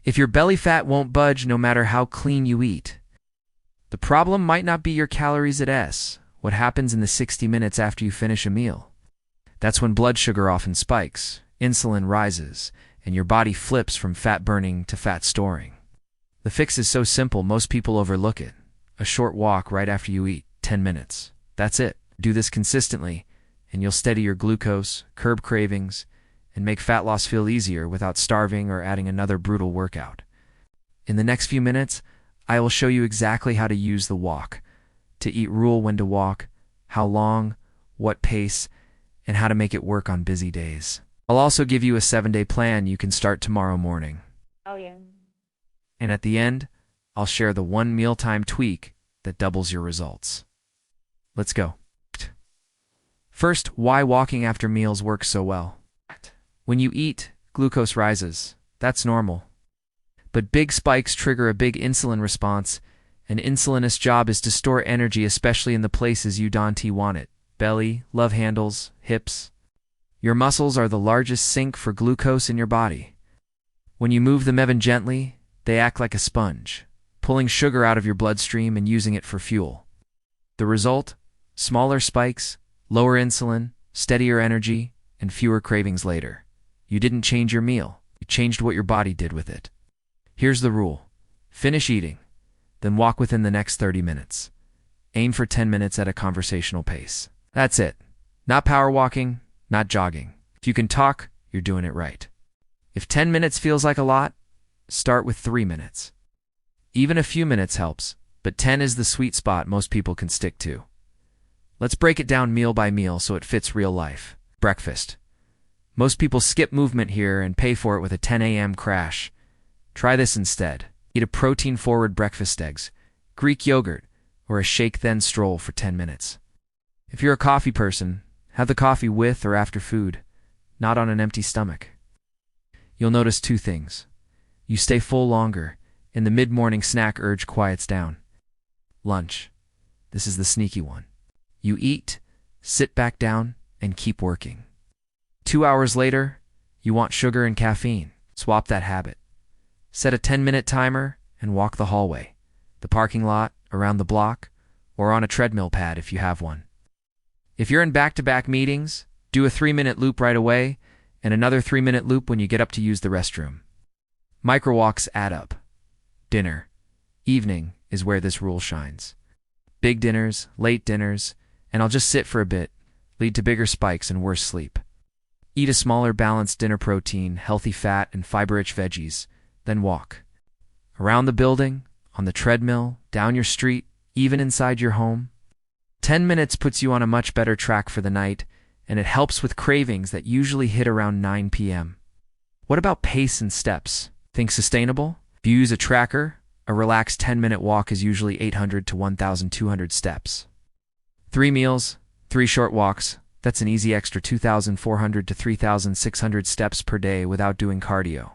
If your belly fat won't budge no matter how clean you eat, the problem might not be your calories at S. What happens in the 60 minutes after you finish a meal? That's when blood sugar often spikes, insulin rises, and your body flips from fat burning to fat storing. The fix is so simple most people overlook it. A short walk right after you eat, 10 minutes. That's it. Do this consistently, and you'll steady your glucose, curb cravings, and make fat loss feel easier without starving or adding another brutal workout. In the next few minutes, I will show you exactly how to use the walk, to eat rule when to walk, how long, what pace, and how to make it work on busy days. I'll also give you a 7-day plan you can start tomorrow morning. Oh, yeah. And at the end, I'll share the one mealtime tweak that doubles your results. Let's go. First, why walking after meals works so well. When you eat, glucose rises. That's normal. But big spikes trigger a big insulin response, and insulin's job is to store energy, especially in the places you don't want it. Belly, love handles, hips. Your muscles are the largest sink for glucose in your body. When you move them even gently, they act like a sponge, pulling sugar out of your bloodstream and using it for fuel. The result? Smaller spikes, lower insulin, steadier energy, and fewer cravings later. You didn't change your meal. You changed what your body did with it. Here's the rule. Finish eating, then walk within the next 30 minutes. Aim for 10 minutes at a conversational pace. That's it. Not power walking, not jogging. If you can talk, you're doing it right. If 10 minutes feels like a lot, start with 3 minutes. Even a few minutes helps, but 10 is the sweet spot most people can stick to. Let's break it down meal by meal so it fits real life. Breakfast. Most people skip movement here and pay for it with a 10 a.m. crash. Try this instead. Eat a protein-forward breakfast: eggs, Greek yogurt, or a shake, then stroll for 10 minutes. If you're a coffee person, have the coffee with or after food, not on an empty stomach. You'll notice 2 things. You stay full longer, and the mid-morning snack urge quiets down. Lunch. This is the sneaky one. You eat, sit back down, and keep working. 2 hours later, you want sugar and caffeine. Swap that habit. Set a 10-minute timer and walk the hallway, the parking lot, around the block, or on a treadmill pad if you have one. If you're in back-to-back meetings, do a 3-minute loop right away and another 3-minute loop when you get up to use the restroom. Micro-walks add up. Dinner. Evening is where this rule shines. Big dinners, late dinners, and I'll just sit for a bit, lead to bigger spikes and worse sleep. Eat a smaller, balanced dinner: protein, healthy fat, and fiber-rich veggies, then walk. Around the building, on the treadmill, down your street, even inside your home. 10 minutes puts you on a much better track for the night, and it helps with cravings that usually hit around 9 p.m. What about pace and steps? Think sustainable? If you use a tracker, a relaxed 10-minute walk is usually 800 to 1,200 steps. 3 meals, 3 short walks. That's an easy extra 2,400 to 3,600 steps per day without doing cardio.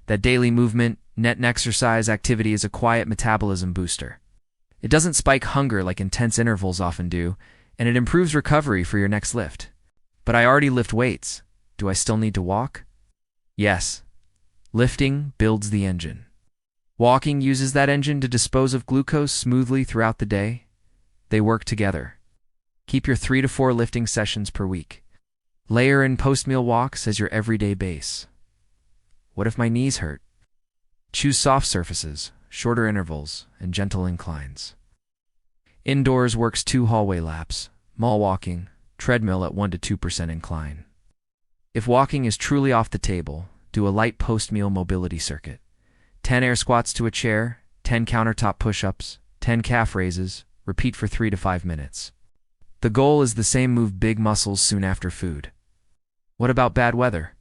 That daily movement, net exercise activity is a quiet metabolism booster. It doesn't spike hunger like intense intervals often do, and it improves recovery for your next lift. But I already lift weights. Do I still need to walk? Yes. Lifting builds the engine. Walking uses that engine to dispose of glucose smoothly throughout the day. They work together. Keep your 3 to 4 lifting sessions per week. Layer in post-meal walks as your everyday base. What if my knees hurt? Choose soft surfaces, shorter intervals, and gentle inclines. Indoors works 2 hallway laps, mall walking, treadmill at 1 to 2% incline. If walking is truly off the table, do a light post-meal mobility circuit. 10 air squats to a chair, 10 countertop push-ups, 10 calf raises, repeat for 3 to 5 minutes. The goal is the same: move big muscles soon after food. What about bad weather?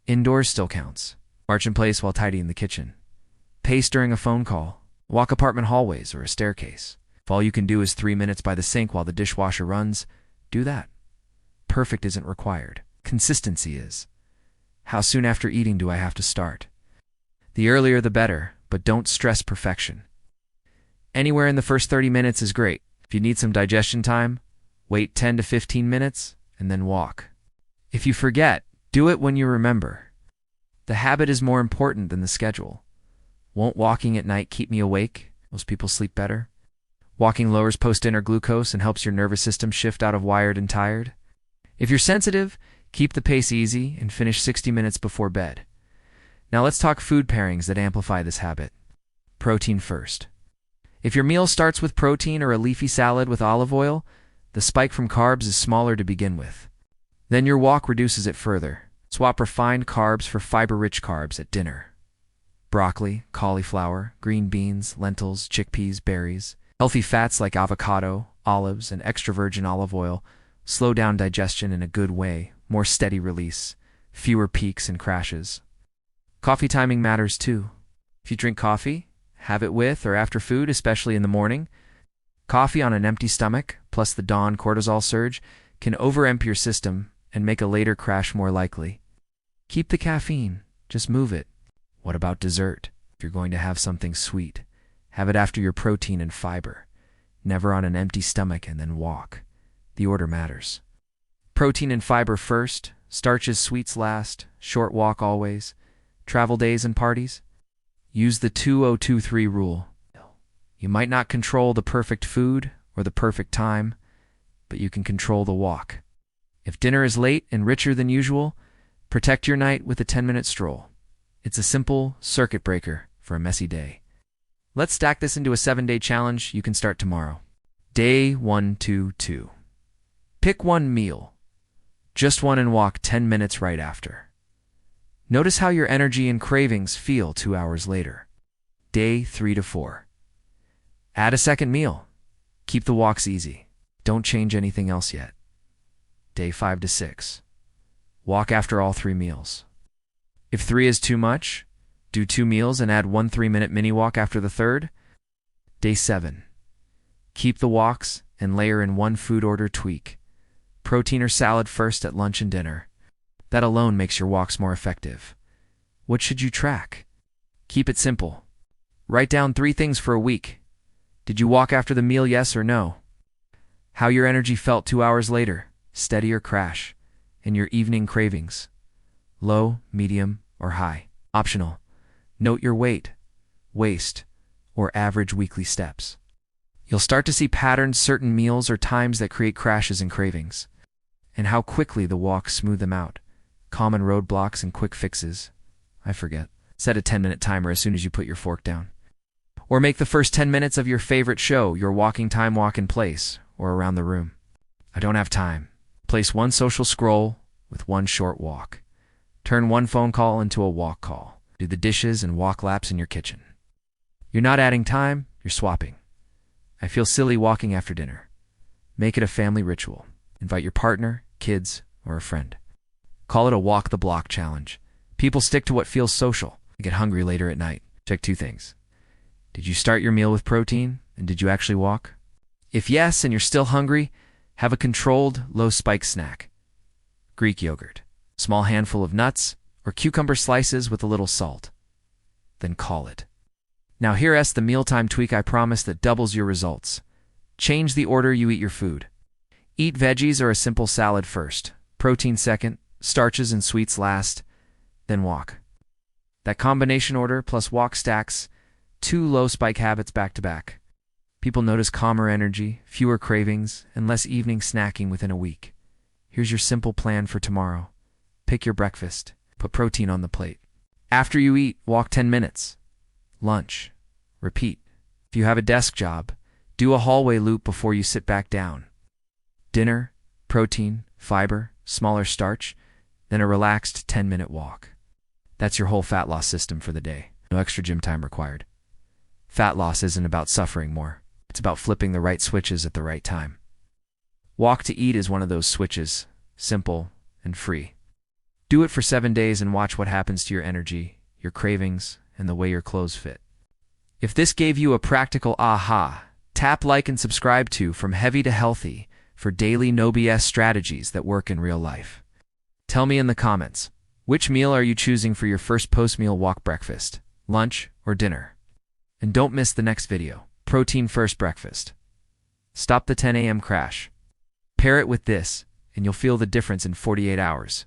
Indoors still counts. March in place while tidying the kitchen. Pace during a phone call. Walk apartment hallways or a staircase. If all you can do is 3 minutes by the sink while the dishwasher runs, do that. Perfect isn't required. Consistency is. How soon after eating do I have to start? The earlier the better, but don't stress perfection. Anywhere in the first 30 minutes is great. If you need some digestion time, wait 10 to 15 minutes and then walk. If you forget, do it when you remember. The habit is more important than the schedule. Won't walking at night keep me awake? Most people sleep better. Walking lowers post-dinner glucose and helps your nervous system shift out of wired and tired. If you're sensitive, keep the pace easy and finish 60 minutes before bed. Now let's talk food pairings that amplify this habit. Protein first. If your meal starts with protein or a leafy salad with olive oil, the spike from carbs is smaller to begin with. Then your walk reduces it further. Swap refined carbs for fiber-rich carbs at dinner. Broccoli, cauliflower, green beans, lentils, chickpeas, berries. Healthy fats like avocado, olives, and extra virgin olive oil slow down digestion in a good way, more steady release, fewer peaks and crashes. Coffee timing matters too. If you drink coffee, have it with or after food, especially in the morning. Coffee on an empty stomach, plus the dawn cortisol surge, can overempty your system and make a later crash more likely. Keep the caffeine, just move it. What about dessert? If you're going to have something sweet, have it after your protein and fiber. Never on an empty stomach and then walk. The order matters. Protein and fiber first, starches, sweets last, short walk always. Travel days and parties? Use the 2023 rule. You might not control the perfect food or the perfect time, but you can control the walk. If dinner is late and richer than usual, protect your night with a 10-minute stroll. It's a simple circuit breaker for a messy day. Let's stack this into a 7-day challenge you can start tomorrow. Day 122. Pick one meal. Just one, and walk 10 minutes right after. Notice how your energy and cravings feel 2 hours later. Day 3 to 4. Add a second meal. Keep the walks easy. Don't change anything else yet. Day 5 to 6. Walk after all 3 meals. If 3 is too much, do 2 meals and add 1 3-minute mini walk after the third. Day 7. Keep the walks and layer in 1 food order tweak. Protein or salad first at lunch and dinner. That alone makes your walks more effective. What should you track? Keep it simple. Write down 3 things for a week. Did you walk after the meal, yes or no? How your energy felt 2 hours later, steady or crash, and your evening cravings. Low, medium, or high. Optional. Note your weight, waist, or average weekly steps. You'll start to see patterns, certain meals or times that create crashes and cravings, and how quickly the walks smooth them out. Common roadblocks and quick fixes. I forget. Set a 10-minute timer as soon as you put your fork down. Or make the first 10 minutes of your favorite show your walking time. Walk in place or around the room. I don't have time. Place 1 social scroll with 1 short walk. Turn 1 phone call into a walk call. Do the dishes and walk laps in your kitchen. You're not adding time, you're swapping. I feel silly walking after dinner. Make it a family ritual. Invite your partner, kids, or a friend. Call it a walk the block challenge. People stick to what feels social. They get hungry later at night. Check 2 things. Did you start your meal with protein, and did you actually walk? If yes, and you're still hungry, have a controlled, low-spike snack. Greek yogurt, small handful of nuts, or cucumber slices with a little salt. Then call it. Now here's the mealtime tweak I promise that doubles your results. Change the order you eat your food. Eat veggies or a simple salad first, protein second, starches and sweets last, then walk. That combination order plus walk stacks 2 low-spike habits back to back. People notice calmer energy, fewer cravings, and less evening snacking within a week. Here's your simple plan for tomorrow. Pick your breakfast. Put protein on the plate. After you eat, walk 10 minutes. Lunch. Repeat. If you have a desk job, do a hallway loop before you sit back down. Dinner, protein, fiber, smaller starch, then a relaxed 10-minute walk. That's your whole fat loss system for the day. No extra gym time required. Fat loss isn't about suffering more. It's about flipping the right switches at the right time. Walk to eat is one of those switches, simple and free. Do it for 7 days and watch what happens to your energy, your cravings, and the way your clothes fit. If this gave you a practical aha, tap like and subscribe to From Heavy to Healthy for daily no BS strategies that work in real life. Tell me in the comments, which meal are you choosing for your first post-meal walk, breakfast, lunch, or dinner? And don't miss the next video, Protein First Breakfast. Stop the 10 a.m. crash. Pair it with this, and you'll feel the difference in 48 hours.